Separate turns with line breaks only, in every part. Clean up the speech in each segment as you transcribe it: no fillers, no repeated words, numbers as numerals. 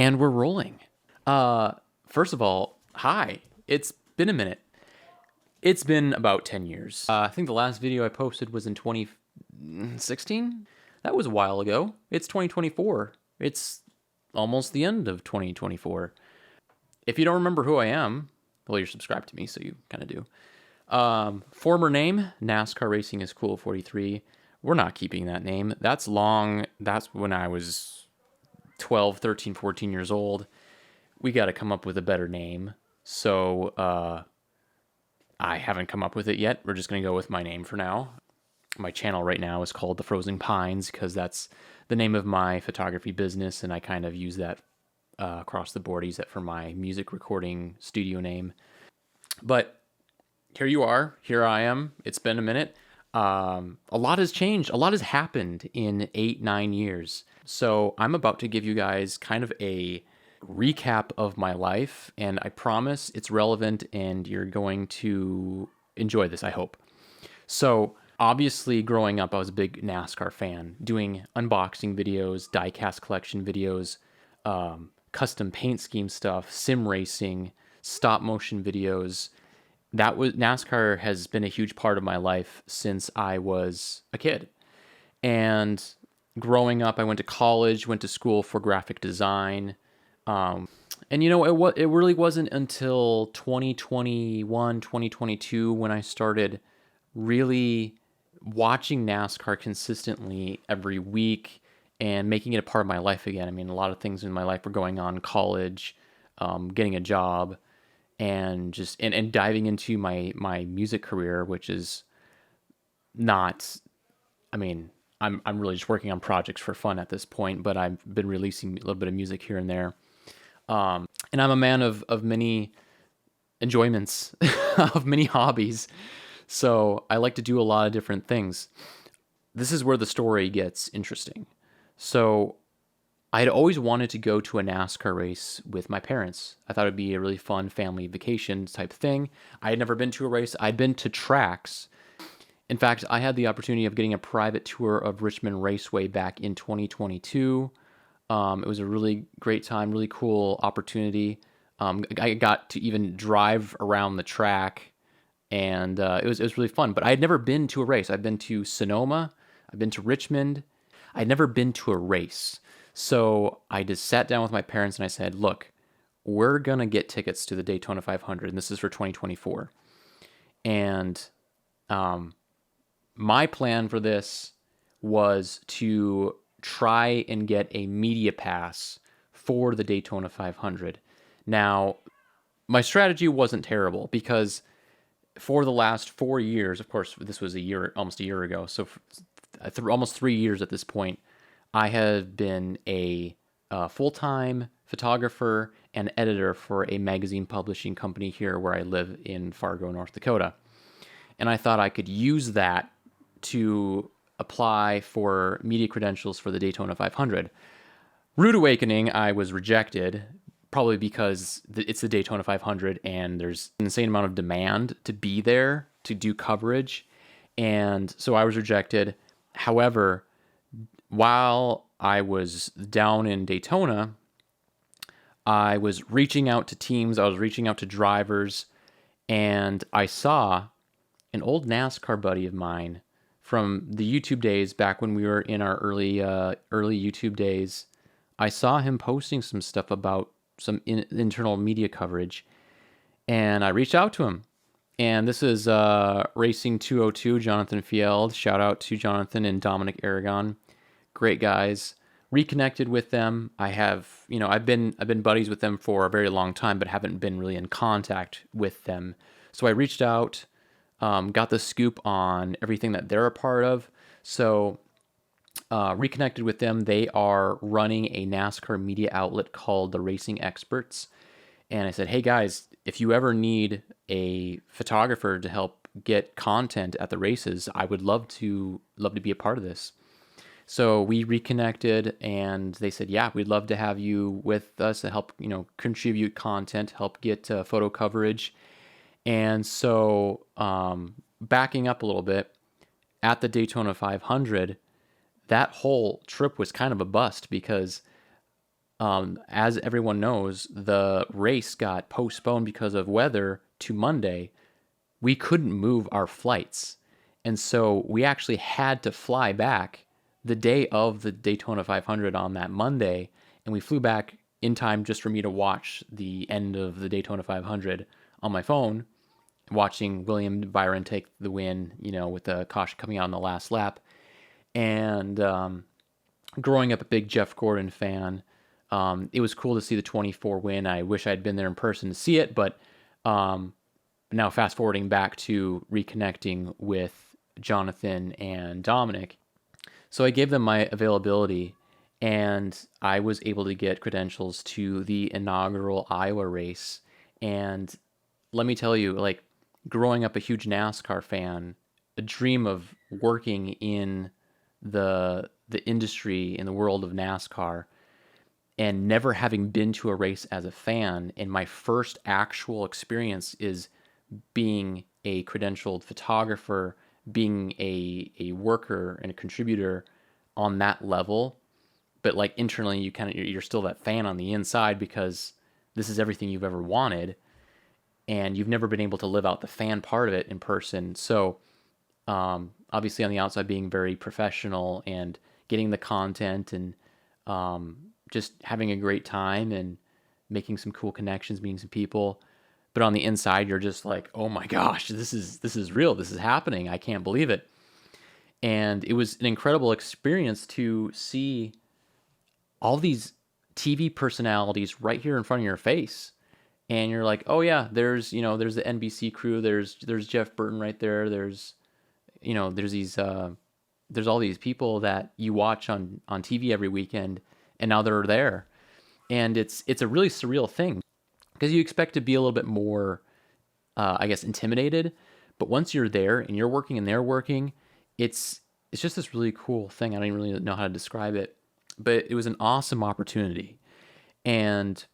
And we're rolling. First of all, hi. It's been a minute. It's been about 10 years. I think the last video I posted was in 2016. That was a while ago. It's 2024. It's almost the end of 2024. If you don't remember who I am, well, you're subscribed to me, so you kind of do. Former name, NASCAR Racing is Cool 43. We're not keeping that name. That's long. That's when I was 12, 13, 14 years old. We got to come up with a better name. So I haven't come up with it yet. We're just going to go with my name for now. My channel right now is called The Frozen Pines because that's the name of my photography business, and I kind of use that across the board. Use that for my music recording studio name. But here you are. Here I am. It's been a minute. A lot has changed. A lot has happened in 8-9 years. So I'm about to give you guys kind of a recap of my life, and I promise it's relevant and you're going to enjoy this, I hope. So obviously growing up, I was a big NASCAR fan, doing unboxing videos, diecast collection videos, custom paint scheme stuff, sim racing, stop motion videos. NASCAR has been a huge part of my life since I was a kid. And growing up, I went to college, went to school for graphic design. And it really wasn't until 2021, 2022 when I started really watching NASCAR consistently every week and making it a part of my life again. I mean, a lot of things in my life were going on, college, getting a job, and just and diving into my music career, which is not, I mean, I'm really just working on projects for fun at this point, but I've been releasing a little bit of music here and there. And I'm a man of many enjoyments, of many hobbies. So I like to do a lot of different things. This is where the story gets interesting. So I'd always wanted to go to a NASCAR race with my parents. I thought it'd be a really fun family vacation type thing. I had never been to a race. I'd been to tracks. In fact, I had the opportunity of getting a private tour of Richmond Raceway back in 2022. It was a really great time, really cool opportunity. I got to even drive around the track, and it was really fun. But I had never been to a race. I've been to Sonoma. I've been to Richmond. I'd never been to a race. So I just sat down with my parents and I said, look, we're going to get tickets to the Daytona 500, and this is for 2024. And my plan for this was to try and get a media pass for the Daytona 500. Now, my strategy wasn't terrible because for the last 4 years, of course, this was almost a year ago, so almost 3 years at this point, I have been a full-time photographer and editor for a magazine publishing company here where I live in Fargo, North Dakota. And I thought I could use that to apply for media credentials for the Daytona 500. Rude awakening, I was rejected, probably because it's the Daytona 500 and there's an insane amount of demand to be there to do coverage. And so I was rejected. However, while I was down in Daytona, I was reaching out to teams, I was reaching out to drivers, and I saw an old NASCAR buddy of mine from the YouTube days back when we were in our early YouTube days. I saw him posting some stuff about some internal media coverage, and I reached out to him. And this is Racing 202, Jonathan Field. Shout out to Jonathan and Dominic Aragon. Great guys. Reconnected with them. I've been buddies with them for a very long time, but haven't been really in contact with them. So I reached out, got the scoop on everything that they're a part of. So reconnected with them. They are running a NASCAR media outlet called The Racing Experts. And I said, hey guys, if you ever need a photographer to help get content at the races, I would love to be a part of this. So we reconnected, and they said, yeah, we'd love to have you with us to help, contribute content, help get photo coverage. And so backing up a little bit, at the Daytona 500, that whole trip was kind of a bust because As everyone knows, the race got postponed because of weather to Monday. We couldn't move our flights. And so we actually had to fly back the day of the Daytona 500 on that Monday. And we flew back in time just for me to watch the end of the Daytona 500 on my phone, watching William Byron take the win, with the caution coming out on the last lap. And growing up a big Jeff Gordon fan, it was cool to see the 24 win. I wish I'd been there in person to see it, but now fast forwarding back to reconnecting with Jonathan and Dominic. So I gave them my availability, and I was able to get credentials to the inaugural Iowa race. And let me tell you, like, growing up a huge NASCAR fan, a dream of working in the industry, in the world of NASCAR, and never having been to a race as a fan, and my first actual experience is being a credentialed photographer, being a worker and a contributor on that level. But like internally, you're still that fan on the inside, because this is everything you've ever wanted, and you've never been able to live out the fan part of it in person. So obviously on the outside, being very professional and getting the content and just having a great time and making some cool connections, meeting some people. But on the inside, you're just like, oh my gosh, this is real. This is happening. I can't believe it. And it was an incredible experience to see all these TV personalities right here in front of your face. And you're like, oh yeah, there's the NBC crew. There's Jeff Burton right there. There's there's all these people that you watch on TV every weekend, and now they're there. And it's a really surreal thing, because you expect to be a little bit more, I guess, intimidated. But once you're there and you're working and they're working, it's just this really cool thing. I don't even really know how to describe it, but it was an awesome opportunity. And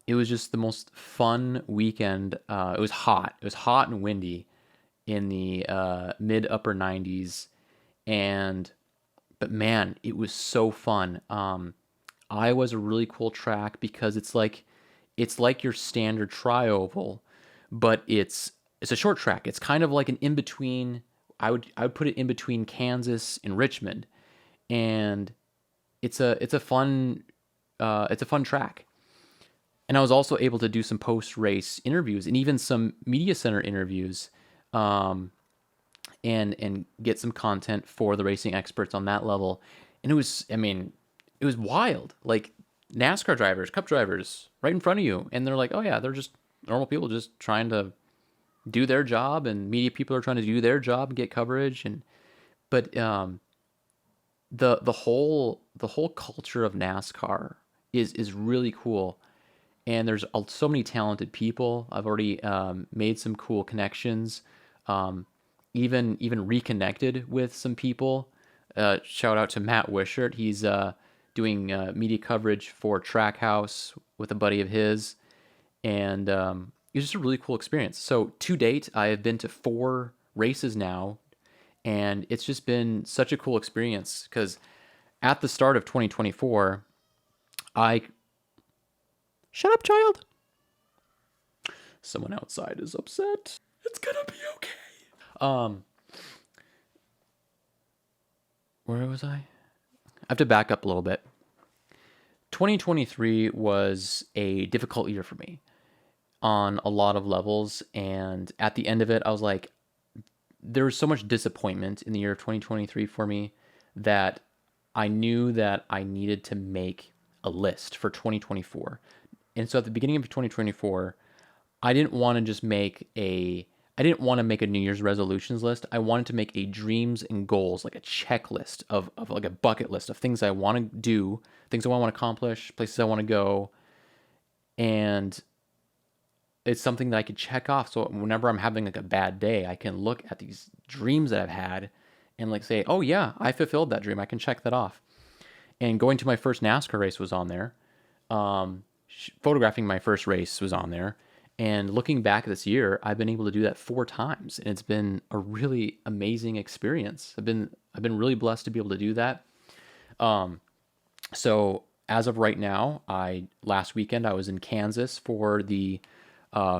it was just the most fun weekend. It was hot. It was hot and windy in the mid upper 90s. But man, it was so fun. Iowa's a really cool track because it's like your standard tri-oval, but it's a short track. It's kind of like an in between. I would put it in between Kansas and Richmond, and it's a fun track. And I was also able to do some post race interviews and even some media center interviews, and get some content for the racing experts on that level. And it was wild. Like, NASCAR drivers, Cup drivers, right in front of you, and they're like, "Oh yeah, they're just normal people, just trying to do their job," and media people are trying to do their job and get coverage. But the whole culture of NASCAR is really cool, and there's so many talented people. I've already made some cool connections, even reconnected with some people. Shout out to Matt Wishart. He's doing media coverage for Trackhouse with a buddy of his, and it was just a really cool experience. So to date, I have been to 4 races now, and it's just been such a cool experience, because at the start of 2024, shut up, child. Someone outside is upset. It's gonna be okay. Where was I? I have to back up a little bit. 2023 was a difficult year for me on a lot of levels, and at the end of it, I was like, there was so much disappointment in the year of 2023 for me that I knew that I needed to make a list for 2024. And so at the beginning of 2024, I didn't want to just make a New Year's resolutions list. I wanted to make a dreams and goals, like a checklist of like a bucket list of things I want to do, things I want to accomplish, places I want to go. And it's something that I could check off. So whenever I'm having like a bad day, I can look at these dreams that I've had and like say, oh yeah, I fulfilled that dream. I can check that off. And going to my first NASCAR race was on there. Photographing my first race was on there. And looking back this year, I've been able to do that 4 times, and it's been a really amazing experience. I've been really blessed to be able to do that. So as of right now, last weekend I was in Kansas for the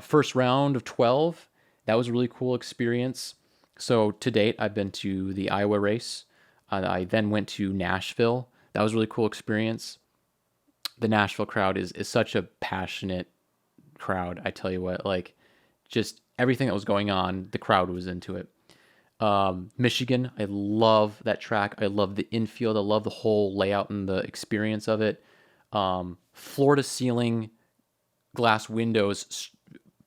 first round of 12. That was a really cool experience. So to date, I've been to the Iowa race. I then went to Nashville. That was a really cool experience. The Nashville crowd is such a passionate crowd. I tell you what, like, just everything that was going on, the crowd was into it. Michigan, I love that track. I love the infield. I love the whole layout and the experience of it. Floor to ceiling glass windows,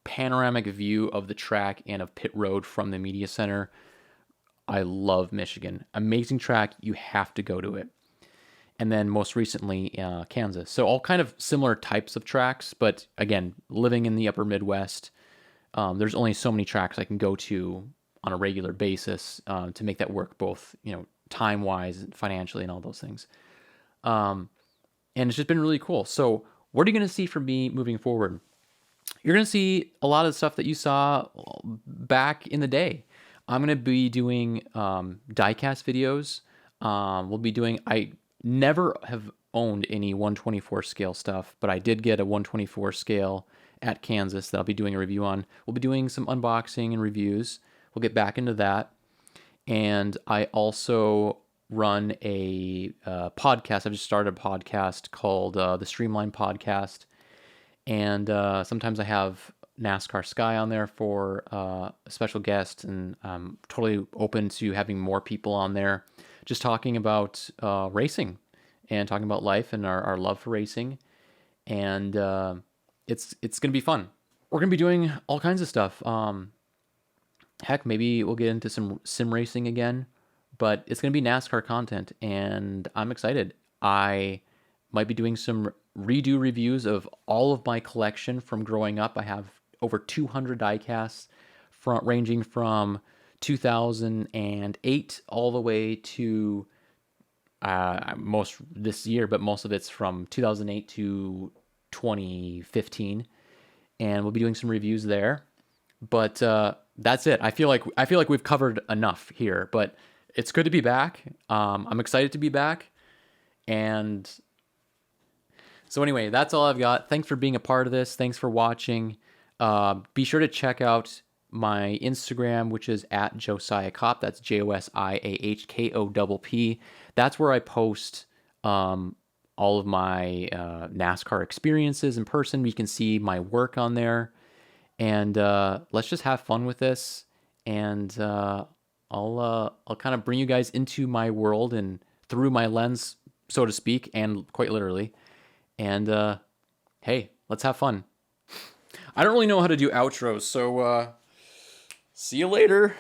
panoramic view of the track and of pit road from the media center. I love Michigan. Amazing track. You have to go to it. And then most recently, Kansas. So all kind of similar types of tracks, but again, living in the upper Midwest, there's only so many tracks I can go to on a regular basis to make that work, both time-wise, financially, and all those things. And it's just been really cool. So what are you going to see from me moving forward? You're going to see a lot of the stuff that you saw back in the day. I'm going to be doing diecast videos. I never have owned any 124 scale stuff, but I did get a 124 scale at Kansas that I'll be doing a review on. We'll be doing some unboxing and reviews. We'll get back into that. And I also run a podcast. I've just started a podcast called the Streamline Podcast. And sometimes I have NASCAR Sky on there for a special guest. And I'm totally open to having more people on there just talking about racing and talking about life and our love for racing. And it's going to be fun. We're going to be doing all kinds of stuff. Heck, maybe we'll get into some sim racing again, but it's going to be NASCAR content, and I'm excited. I might be doing some redo reviews of all of my collection from growing up. I have over 200 diecasts ranging from 2008 all the way to most this year, but most of it's from 2008 to 2015, and we'll be doing some reviews there. But that's it. I feel like we've covered enough here, but it's good to be back. I'm excited to be back, and so anyway, that's all I've got. Thanks for being a part of this. Thanks for watching. Be sure to check out my Instagram, which is at Josiah Kopp. That's JOSIAHKOPP. That's where I post all of my NASCAR experiences in person. You can see my work on there. And let's just have fun with this. And I'll kind of bring you guys into my world and through my lens, so to speak, and quite literally. And hey, let's have fun. I don't really know how to do outros, so see you later.